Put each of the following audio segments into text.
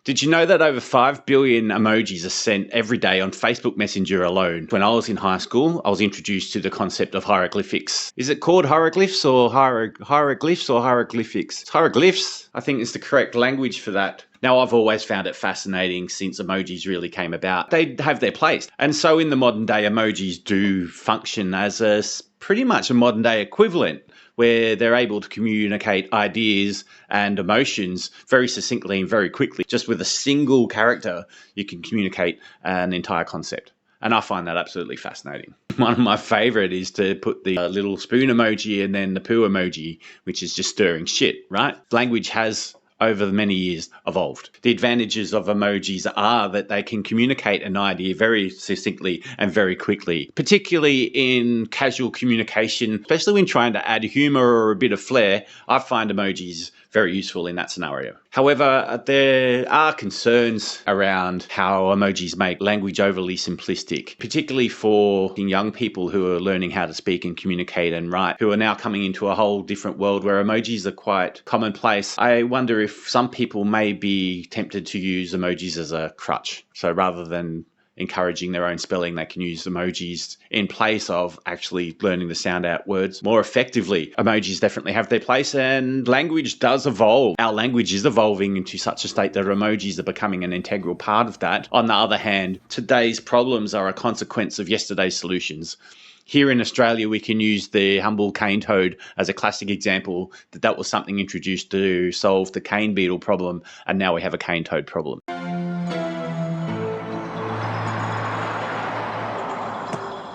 Did you know that over 5 billion emojis are sent every day on Facebook Messenger alone? When I was in high school, I was introduced to the concept of hieroglyphics. Is it called hieroglyphs or hieroglyphs or hieroglyphics? It's hieroglyphs, I think, is the correct language for that. Now, I've always found it fascinating since emojis really came about. They have their place. And so in the modern day, emojis do function as pretty much a modern day equivalent, where they're able to communicate ideas and emotions very succinctly and very quickly. Just with a single character, you can communicate an entire concept. And I find that absolutely fascinating. One of my favorite is to put the little spoon emoji and then the poo emoji, which is just stirring shit, right? Language has over the many years evolved. The advantages of emojis are that they can communicate an idea very succinctly and very quickly, particularly in casual communication, especially when trying to add humor or a bit of flair. I find emojis very useful in that scenario. However, there are concerns around how emojis make language overly simplistic, particularly for young people who are learning how to speak and communicate and write, who are now coming into a whole different world where emojis are quite commonplace. I wonder if some people may be tempted to use emojis as a crutch. So rather than encouraging their own spelling, they can use emojis in place of actually learning to sound out words more effectively. Emojis definitely have their place, and language does evolve. Our language is evolving into such a state that emojis are becoming an integral part of that. On the other hand, today's problems are a consequence of yesterday's solutions. Here in Australia, we can use the humble cane toad as a classic example. That was something introduced to solve the cane beetle problem, and now we have a cane toad problem.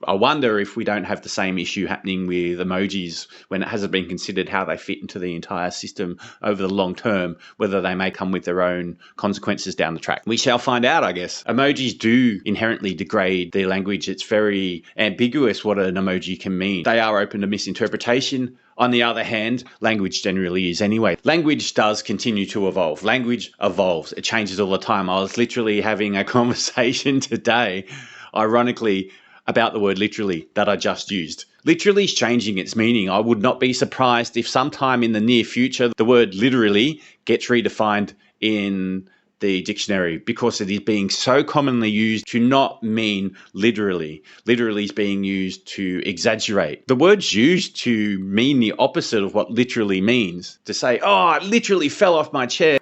I wonder if we don't have the same issue happening with emojis when it hasn't been considered how they fit into the entire system over the long term, whether they may come with their own consequences down the track. We shall find out, I guess. Emojis do inherently degrade their language. It's very ambiguous what an emoji can mean. They are open to misinterpretation. On the other hand, language generally is anyway. Language does continue to evolve. Language evolves. It changes all the time. I was literally having a conversation today, ironically, about the word literally that I just used. Literally is changing its meaning. I would not be surprised if sometime in the near future the word literally gets redefined in the dictionary, because it is being so commonly used to not mean literally. Literally is being used to exaggerate. The word's used to mean the opposite of what literally means. To say, oh, I literally fell off my chair.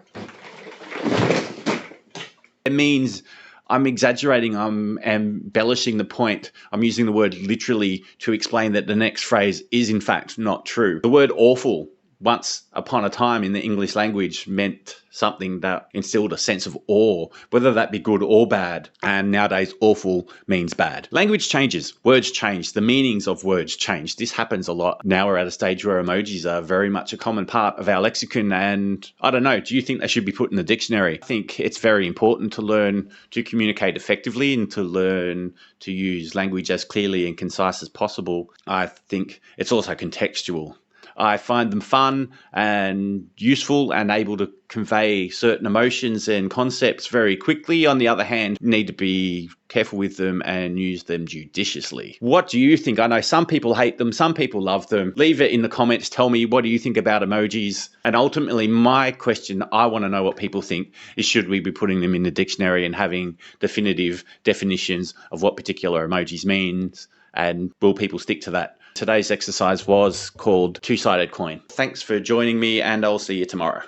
It means I'm exaggerating, I'm embellishing the point. I'm using the word literally to explain that the next phrase is in fact not true. The word awful, once upon a time in the English language, meant something that instilled a sense of awe, whether that be good or bad. And nowadays, awful means bad. Language changes, words change, the meanings of words change. This happens a lot. Now we're at a stage where emojis are very much a common part of our lexicon. And I don't know, do you think they should be put in the dictionary? I think it's very important to learn to communicate effectively and to learn to use language as clearly and concise as possible. I think it's also contextual. I find them fun and useful and able to convey certain emotions and concepts very quickly. On the other hand, need to be careful with them and use them judiciously. What do you think? I know some people hate them, some people love them. Leave it in the comments. Tell me, what do you think about emojis? And ultimately, my question, I want to know what people think, is should we be putting them in the dictionary and having definitive definitions of what particular emojis means? And will people stick to that? Today's exercise was called Two-Sided Coin. Thanks for joining me, and I'll see you tomorrow.